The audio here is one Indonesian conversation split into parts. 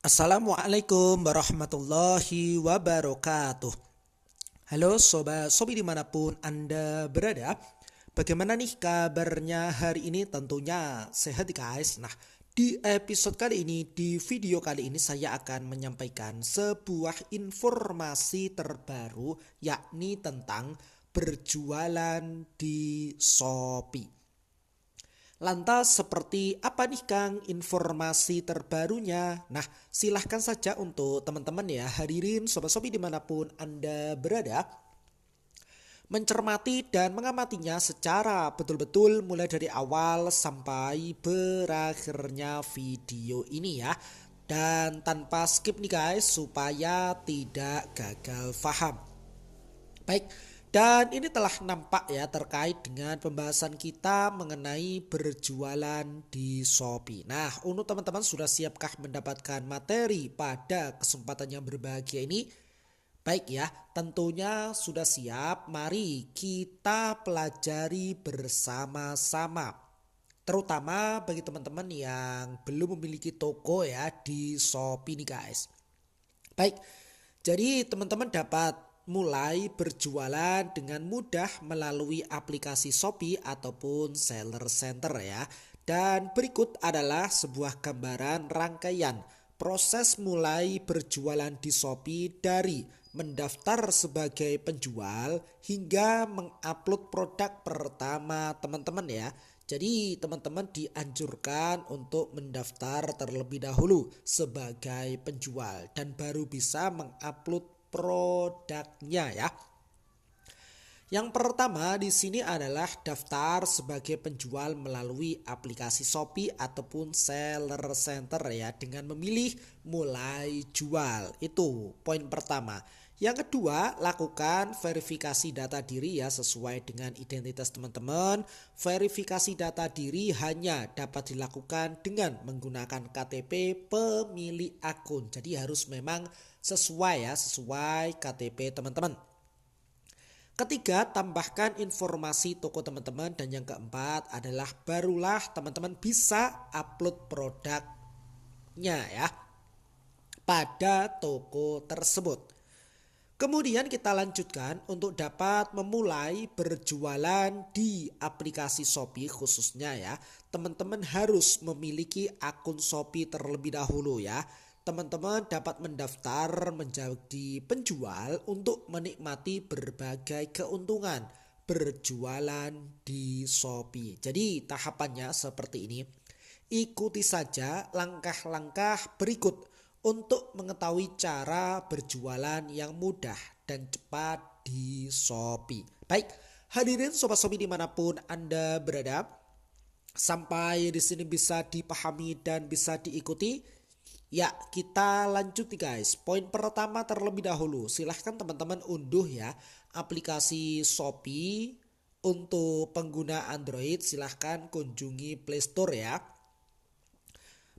Assalamualaikum warahmatullahi wabarakatuh. Halo sobat sobi dimanapun Anda berada. Bagaimana nih kabarnya hari ini? Tentunya sehat guys. Nah, di episode kali ini, di video kali ini saya akan menyampaikan sebuah informasi terbaru, yakni tentang berjualan di Shopee. Lantas seperti apa nih Kang informasi terbarunya? Nah, silahkan saja untuk teman-teman ya, hadirin sobat-sobi dimanapun Anda berada, mencermati dan mengamatinya secara betul-betul mulai dari awal sampai berakhirnya video ini ya. Dan tanpa skip nih guys, supaya tidak gagal paham. Baik, dan ini telah nampak ya terkait dengan pembahasan kita mengenai berjualan di Shopee. Nah, untuk teman-teman sudah siapkah mendapatkan materi pada kesempatan yang berbahagia ini? Baik ya, tentunya sudah siap. Mari kita pelajari bersama-sama. Terutama bagi teman-teman yang belum memiliki toko ya di Shopee nih guys. Baik, jadi teman-teman dapat mulai berjualan dengan mudah melalui aplikasi Shopee ataupun Seller Center ya. Dan berikut adalah sebuah gambaran rangkaian proses mulai berjualan di Shopee dari mendaftar sebagai penjual hingga mengupload produk pertama teman-teman ya. Jadi teman-teman dianjurkan untuk mendaftar terlebih dahulu sebagai penjual dan baru bisa mengupload produknya ya. Yang pertama di sini adalah daftar sebagai penjual melalui aplikasi Shopee ataupun Seller Center ya, dengan memilih mulai jual. Itu poin pertama. Yang kedua, lakukan verifikasi data diri ya sesuai dengan identitas teman-teman. Verifikasi data diri hanya dapat dilakukan dengan menggunakan KTP pemilik akun. Jadi harus memang sesuai KTP teman-teman. Ketiga, tambahkan informasi toko teman-teman. Dan yang keempat adalah barulah teman-teman bisa upload produknya ya pada toko tersebut. Kemudian kita lanjutkan untuk dapat memulai berjualan di aplikasi Shopee khususnya ya. Teman-teman harus memiliki akun Shopee terlebih dahulu ya. Teman-teman dapat mendaftar menjadi penjual untuk menikmati berbagai keuntungan berjualan di Shopee. Jadi tahapannya seperti ini. Ikuti saja langkah-langkah berikut untuk mengetahui cara berjualan yang mudah dan cepat di Shopee. Baik, hadirin sobat Shopee dimanapun Anda berada, sampai di sini bisa dipahami dan bisa diikuti. Ya, kita lanjut nih guys. Poin pertama terlebih dahulu, silahkan teman-teman unduh ya aplikasi Shopee. Untuk pengguna Android silahkan kunjungi Play Store ya,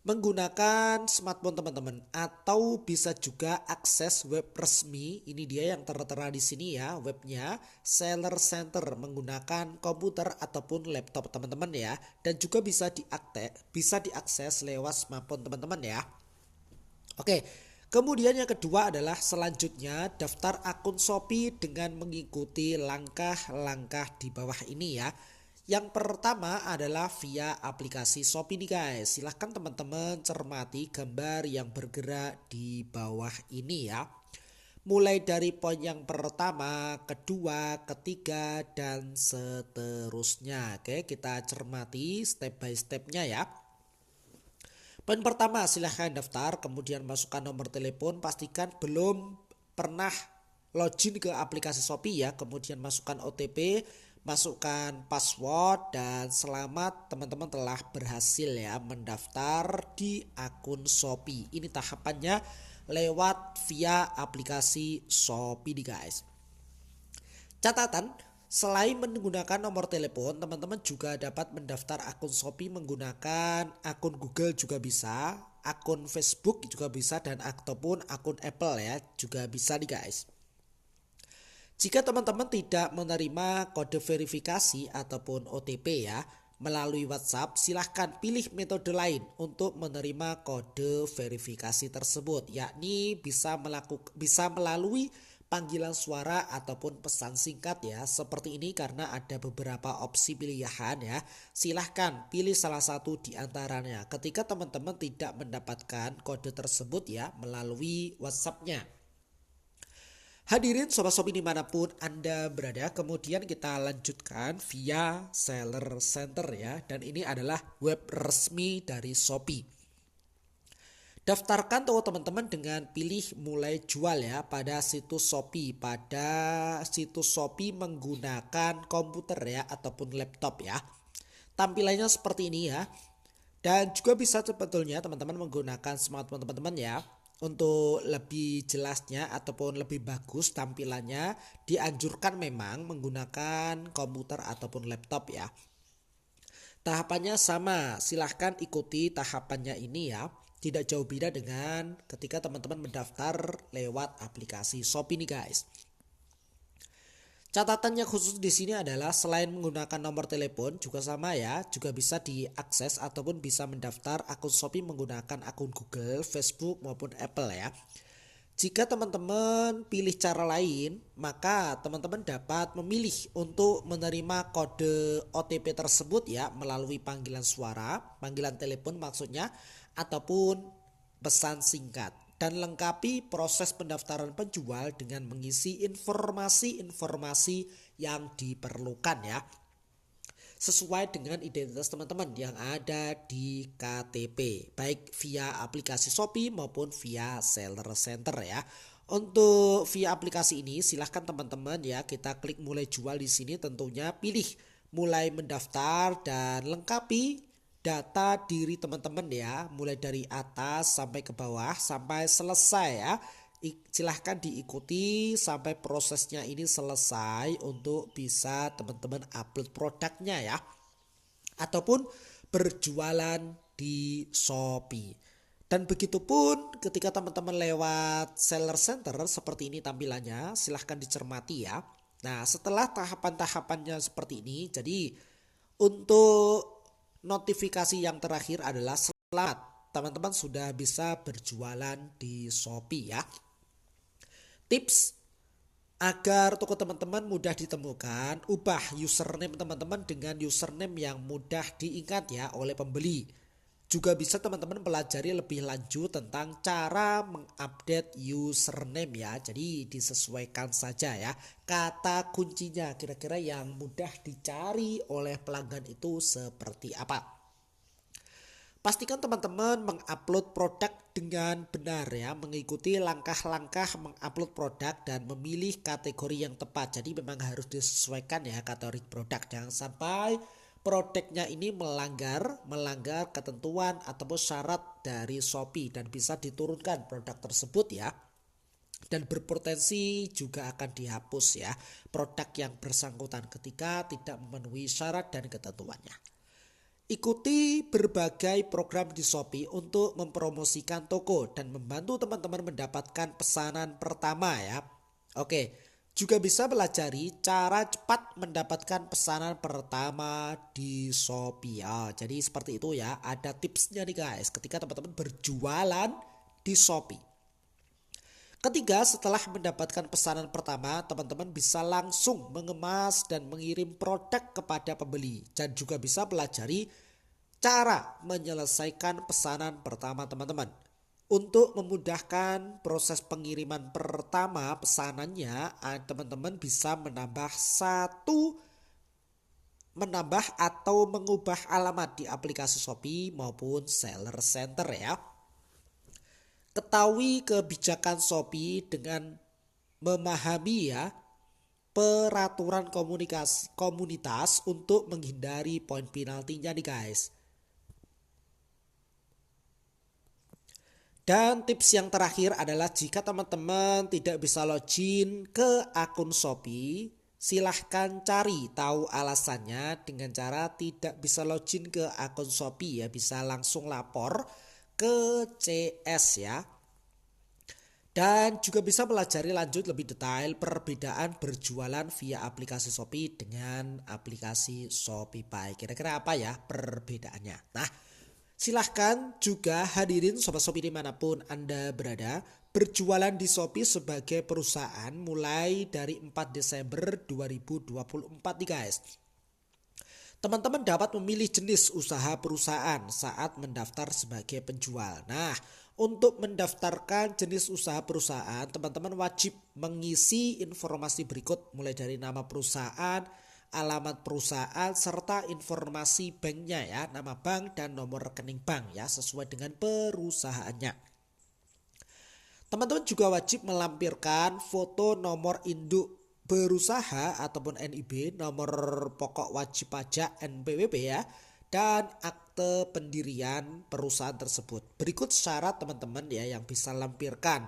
menggunakan smartphone teman-teman, atau bisa juga akses web resmi. Ini dia yang tertera di sini ya, webnya Seller Center menggunakan komputer ataupun laptop teman-teman ya, dan juga bisa diakses lewat smartphone teman-teman ya. Oke, kemudian yang kedua adalah selanjutnya daftar akun Shopee dengan mengikuti langkah-langkah di bawah ini ya. Yang pertama adalah via aplikasi Shopee nih guys. Silahkan teman-teman cermati gambar yang bergerak di bawah ini ya. Mulai dari poin yang pertama, kedua, ketiga, dan seterusnya. Oke, kita cermati step by stepnya ya. Poin pertama, silahkan daftar, kemudian masukkan nomor telepon, pastikan belum pernah login ke aplikasi Shopee ya, kemudian masukkan OTP, masukkan password, dan selamat teman-teman telah berhasil ya mendaftar di akun Shopee. Ini tahapannya lewat via aplikasi Shopee nih guys. Catatan, selain menggunakan nomor telepon, teman-teman juga dapat mendaftar akun Shopee menggunakan akun Google juga bisa, akun Facebook juga bisa, dan ataupun akun Apple ya juga bisa nih guys. Jika teman-teman tidak menerima kode verifikasi ataupun OTP ya, melalui WhatsApp, silahkan pilih metode lain untuk menerima kode verifikasi tersebut, yakni bisa melalui panggilan suara ataupun pesan singkat ya. Seperti ini karena ada beberapa opsi pilihan ya. Silahkan pilih salah satu di antaranya ketika teman-teman tidak mendapatkan kode tersebut ya melalui WhatsApp-nya. Hadirin Sobat Shopee dimanapun Anda berada, kemudian kita lanjutkan via Seller Center ya. Dan ini adalah web resmi dari Shopee. Daftarkan toko teman-teman dengan pilih mulai jual ya pada situs Shopee. Pada situs Shopee menggunakan komputer ya ataupun laptop ya. Tampilannya seperti ini ya. Dan juga bisa sebetulnya teman-teman menggunakan smartphone teman-teman ya. Untuk lebih jelasnya ataupun lebih bagus tampilannya dianjurkan memang menggunakan komputer ataupun laptop ya. Tahapannya sama, silahkan ikuti tahapannya ini ya. Tidak jauh beda dengan ketika teman-teman mendaftar lewat aplikasi Shopee nih guys. Catatannya khusus di sini adalah selain menggunakan nomor telepon juga sama ya, juga bisa diakses ataupun bisa mendaftar akun Shopee menggunakan akun Google, Facebook maupun Apple ya. Jika teman-teman pilih cara lain, maka teman-teman dapat memilih untuk menerima kode OTP tersebut ya melalui panggilan suara, panggilan telepon maksudnya, ataupun pesan singkat. Dan lengkapi proses pendaftaran penjual dengan mengisi informasi-informasi yang diperlukan ya. Sesuai dengan identitas teman-teman yang ada di KTP, baik via aplikasi Shopee maupun via Seller Center ya. Untuk via aplikasi ini silahkan teman-teman ya, kita klik mulai jual di sini, tentunya pilih mulai mendaftar dan lengkapi data diri teman-teman ya, mulai dari atas sampai ke bawah sampai selesai ya. Silahkan diikuti sampai prosesnya ini selesai untuk bisa teman-teman upload produknya ya, ataupun berjualan di Shopee. Dan begitu pun ketika teman-teman lewat Seller Center seperti ini tampilannya, silahkan dicermati ya. Nah setelah tahapan-tahapannya seperti ini, jadi untuk notifikasi yang terakhir adalah selamat, teman-teman sudah bisa berjualan di Shopee ya. Tips agar toko teman-teman mudah ditemukan, ubah username teman-teman dengan username yang mudah diingat ya oleh pembeli. Juga bisa teman-teman pelajari lebih lanjut tentang cara mengupdate username ya. Jadi disesuaikan saja ya kata kuncinya, kira-kira yang mudah dicari oleh pelanggan itu seperti apa. Pastikan teman-teman mengupload produk dengan benar ya, mengikuti langkah-langkah mengupload produk dan memilih kategori yang tepat. Jadi memang harus disesuaikan ya kategori produk, jangan sampai produknya ini melanggar ketentuan ataupun syarat dari Shopee dan bisa diturunkan produk tersebut ya. Dan berpotensi juga akan dihapus ya produk yang bersangkutan ketika tidak memenuhi syarat dan ketentuannya. Ikuti berbagai program di Shopee untuk mempromosikan toko dan membantu teman-teman mendapatkan pesanan pertama ya. Oke, juga bisa pelajari cara cepat mendapatkan pesanan pertama di Shopee. Jadi seperti itu ya, ada tipsnya nih guys ketika teman-teman berjualan di Shopee. Ketiga, setelah mendapatkan pesanan pertama, teman-teman bisa langsung mengemas dan mengirim produk kepada pembeli. Dan juga bisa pelajari cara menyelesaikan pesanan pertama teman-teman. Untuk memudahkan proses pengiriman pertama pesanannya, teman-teman bisa menambah atau mengubah alamat di aplikasi Shopee maupun Seller Center ya. Ketahui kebijakan Shopee dengan memahami ya peraturan komunitas untuk menghindari poin penaltinya nih guys. Dan tips yang terakhir adalah jika teman-teman tidak bisa login ke akun Shopee, silahkan cari tahu alasannya dengan cara tidak bisa login ke akun Shopee ya, bisa langsung lapor ke CS ya. Dan juga bisa pelajari lanjut lebih detail perbedaan berjualan via aplikasi Shopee dengan aplikasi Shopify. Kira-kira apa ya perbedaannya? Nah, silahkan juga hadirin Sobat Shopee dimanapun Anda berada, berjualan di Shopee sebagai perusahaan mulai dari 4 Desember 2024 nih guys. Teman-teman dapat memilih jenis usaha perusahaan saat mendaftar sebagai penjual. Nah, untuk mendaftarkan jenis usaha perusahaan, teman-teman wajib mengisi informasi berikut mulai dari nama perusahaan, alamat perusahaan, serta informasi banknya ya, nama bank dan nomor rekening bank ya, sesuai dengan perusahaannya. Teman-teman juga wajib melampirkan foto nomor induk berusaha ataupun NIB, nomor pokok wajib pajak NPWP ya, dan akte pendirian perusahaan tersebut. Berikut syarat teman-teman ya yang bisa lampirkan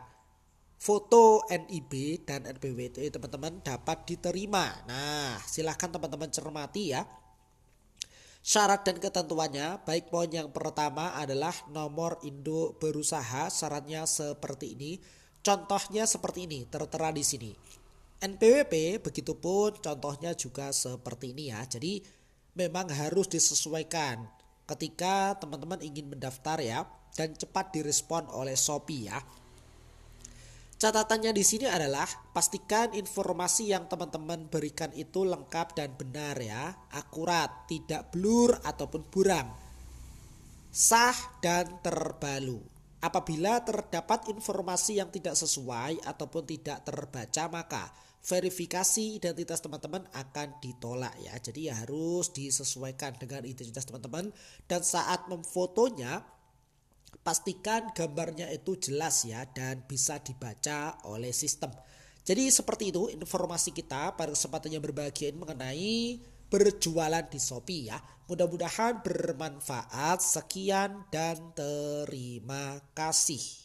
foto NIB dan NPWP teman-teman dapat diterima. Nah, silahkan teman-teman cermati ya. Syarat dan ketentuannya, baik poin yang pertama adalah nomor induk berusaha, syaratnya seperti ini. Contohnya seperti ini, tertera di sini. NPWP begitupun contohnya juga seperti ini ya. Jadi memang harus disesuaikan ketika teman-teman ingin mendaftar ya, dan cepat direspon oleh Shopee ya. Catatannya di sini adalah pastikan informasi yang teman-teman berikan itu lengkap dan benar ya, akurat, tidak blur ataupun buram, sah dan terbaru. Apabila terdapat informasi yang tidak sesuai ataupun tidak terbaca, maka verifikasi identitas teman-teman akan ditolak ya. Jadi ya harus disesuaikan dengan identitas teman-teman, dan saat memfotonya pastikan gambarnya itu jelas ya dan bisa dibaca oleh sistem. Jadi seperti itu informasi kita pada kesempatan yang berbahagia ini mengenai berjualan di Shopee ya. Mudah-mudahan bermanfaat. Sekian dan terima kasih.